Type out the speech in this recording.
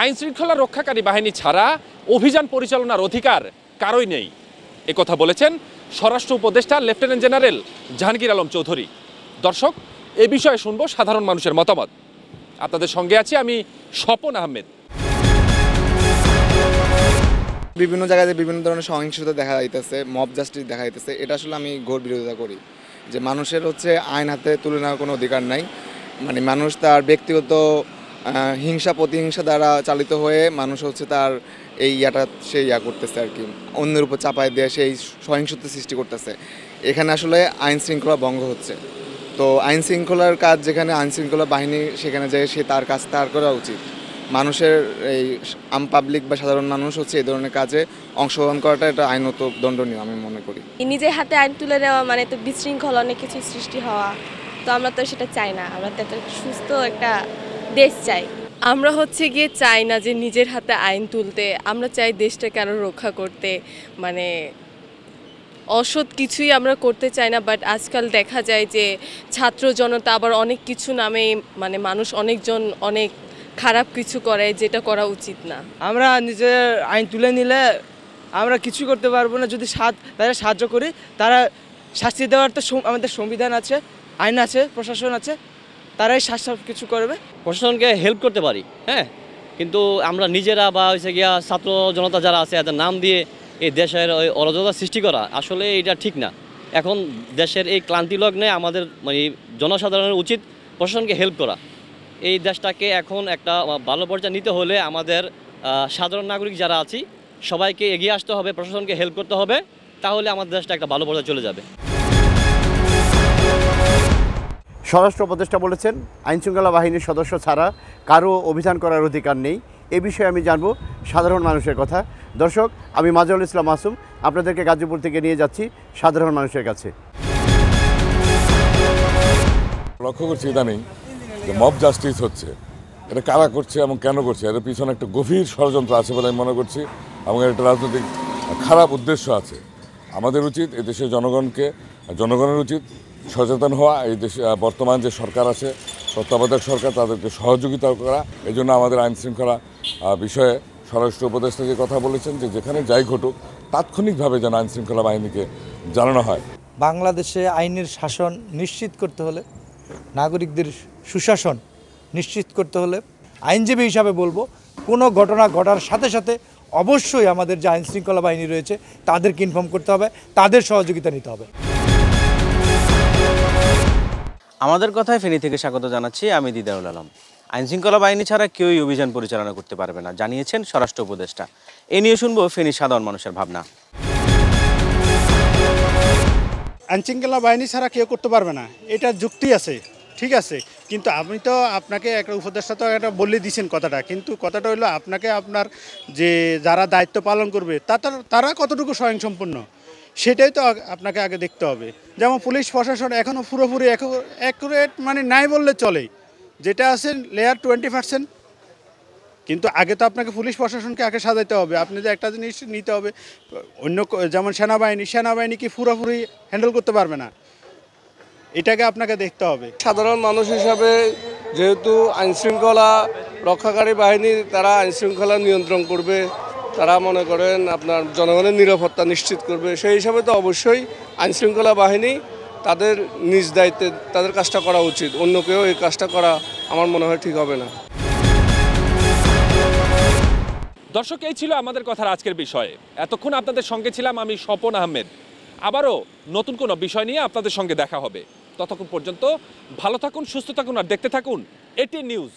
আইন শৃঙ্খলা রক্ষাকারী বাহিনী ছাড়া অভিযান পরিচালনার অধিকার কারোই নেই, একথা বলেছেন স্বরাষ্ট্র উপদেষ্টা লেফটেন্যান্ট জেনারেল জাহাঙ্গীর আলম চৌধুরী। দর্শক, এ বিষয়ে শুনবো সাধারণ মানুষের মতামত। আপনাদের সঙ্গে আছি আমি স্বপন আহমেদ। বিভিন্ন জায়গায় বিভিন্ন ধরনের সহিংসতা দেখা যাইতেছে, মব জাস্টিস দেখা যাইতেছে, এটা আসলে আমি ঘোর বিরোধিতা করি। যে মানুষের আইন হাতে তুলে নেওয়ার কোনো অধিকার নাই। মানে মানুষ তার ব্যক্তিগত হিংসা প্রতিহিংসা দ্বারা চালিত হয়ে মানুষ তার এই সে করতেছে আর কি, অন্যের উপর চাপায় দিয়ে সেই সহিংসতা সৃষ্টি করতেছে। এখানে আসলে আইন শৃঙ্খলা ভঙ্গ হচ্ছে। তো আইন শৃঙ্খলার কাজ যেখানে আইন শৃঙ্খলা বাহিনী, সেখানে যে সে তার কাজ তার করা উচিত। মানুষের এই পাবলিক বা সাধারণ মানুষ এই ধরনের কাজে অংশগ্রহণ করাটা এটা আইনত দণ্ডনীয় আমি মনে করি। নিজের হাতে আইন তুলে নেওয়া মানে তো বিশৃঙ্খলা অনেক কিছু সৃষ্টি হওয়া, তো আমরা তো সেটা চাই না। আমরা তো একটা সুস্থ একটা দেশ চাই। আমরা গিয়ে চাই না যে নিজের হাতে আইন তুলতে, আমরা চাই দেশটাকে আরও রক্ষা করতে। মানে অসৎ কিছুই আমরা করতে চাই না, বাট আজকাল দেখা যায় যে ছাত্র জনতা আবার অনেক কিছু নামে মানে মানুষ অনেকজন অনেক খারাপ কিছু করে, যেটা করা উচিত না। আমরা নিজের আইন তুলে নিলে আমরা কিছু করতে পারবো না। যদি তারা সাহায্য করি, তারা শাস্তি দেওয়ার তো আমাদের সংবিধান আছে, আইন আছে, প্রশাসন আছে, তারাই সব কিছু করবে। প্রশাসনকে হেল্প করতে পারি, হ্যাঁ, কিন্তু আমরা নিজেরা বা ছাত্র জনতা যারা আছে এদের নাম দিয়ে এই দেশের ওই অরাজকতা সৃষ্টি করা আসলে এটা ঠিক না। এখন দেশের এই ক্লান্তি লগ্নে আমাদের মানে জনসাধারণের উচিত প্রশাসনকে হেল্প করা। এই দেশটাকে এখন একটা ভালো পর্যায়ে নিতে হলে আমাদের সাধারণ নাগরিক যারা আছি সবাইকে এগিয়ে আসতে হবে, প্রশাসনকে হেল্প করতে হবে, তাহলে আমাদের দেশটা একটা ভালো পর্যায়ে চলে যাবে। স্বরাষ্ট্র উপদেষ্টা বলেছেন আইনশৃঙ্খলা বাহিনীর সদস্য ছাড়া কারো অভিযান করার অধিকার নেই। এ বিষয়ে আমি জানবো সাধারণ মানুষের কথা। দর্শক, আমি মাজহারুল ইসলাম মাসুম আপনাদেরকে গাজীপুর থেকে নিয়ে যাচ্ছি সাধারণ মানুষের কাছে। লক্ষ্য করছি ইদানিং যে মব জাস্টিস হচ্ছে, এটা কারা করছে এবং কেন করছে, এর পিছনে একটা গভীর ষড়যন্ত্র আছে বলে আমি মনে করছি এবং একটা রাজনৈতিক খারাপ উদ্দেশ্য আছে। আমাদের উচিত এই দেশের জনগণের উচিত সচেতন হওয়া। এই দেশে বর্তমান যে সরকার আছে, তত্ত্বাবধায়ক সরকার, তাদেরকে সহযোগিতা করা। এই জন্য আমাদের আইন শৃঙ্খলা বিষয়ে স্বরাষ্ট্র উপদেষ্টা যে কথা বলেছেন যে যেখানে যাই ঘটুক তাৎক্ষণিকভাবে যেন আইন শৃঙ্খলা বাহিনীকে জানানো হয়। বাংলাদেশে আইনের শাসন নিশ্চিত করতে হলে, নাগরিকদের সুশাসন নিশ্চিত করতে হলে আইনজীবী হিসাবে বলবো, কোনো ঘটনা ঘটার সাথে সাথে অবশ্যই আমাদের যে আইন শৃঙ্খলা বাহিনী রয়েছে তাদেরকে ইনফর্ম করতে হবে, তাদের সহযোগিতা নিতে হবে। আমাদের কথায় ফেনী থেকে স্বাগত জানাচ্ছি, আমি দিদারুল আলম। আইনশৃঙ্খলা বাহিনী ছাড়া কেউই অভিযান পরিচালনা করতে পারবে না জানিয়েছেন স্বরাষ্ট্র উপদেষ্টা। এ নিয়ে শুনবো ফেনীর সাধারণ মানুষের ভাবনা। আইনশৃঙ্খলা বাহিনী ছাড়া কেউ করতে পারবে না, এটা যুক্তি আছে, ঠিক আছে, কিন্তু আপনি তো আপনাকে একটা উপদেষ্টা তো একটা বলে দিয়েছেন কথাটা, কিন্তু কথাটা হলো আপনাকে আপনার যে যারা দায়িত্ব পালন করবে তারা কতটুকু স্বয়ংসম্পূর্ণ সেটাই তো আপনাকে আগে দেখতে হবে। যেমন পুলিশ প্রশাসন এখনও পুরোপুরি অ্যাকুরেট মানে নাই বললে চলে, যেটা আছে লেয়ার 20%, কিন্তু আগে তো আপনাকে পুলিশ প্রশাসনকে আগে সাজাইতে হবে। আপনি যে একটা জিনিস নিতে হবে, অন্য যেমন সেনাবাহিনী কি পুরোপুরি হ্যান্ডেল করতে পারবে না, এটাকে আপনাকে দেখতে হবে। সাধারণ মানুষ হিসাবে যেহেতু আইনশৃঙ্খলা রক্ষাকারী বাহিনী, তারা আইনশৃঙ্খলা নিয়ন্ত্রণ করবে, তারা মনে করেন আপনার জনগণের নিরাপত্তা নিশ্চিত করবে, সেই হিসাবে তো অবশ্যই আইনশৃঙ্খলা বাহিনী তাদের নিজ দায়িত্বে তাদের কাজটা করা উচিত। অন্য কেউ এই কাজটা করা আমার মনে হয় ঠিক হবে না। দর্শক, এই ছিল আমাদের কথার আজকের বিষয়ে। এতক্ষণ আপনাদের সঙ্গে ছিলাম আমি স্বপন আহমেদ। আবারও নতুন কোনো বিষয় নিয়ে আপনাদের সঙ্গে দেখা হবে। ততক্ষণ পর্যন্ত ভালো থাকুন, সুস্থ থাকুন আর দেখতে থাকুন এটিএন নিউজ।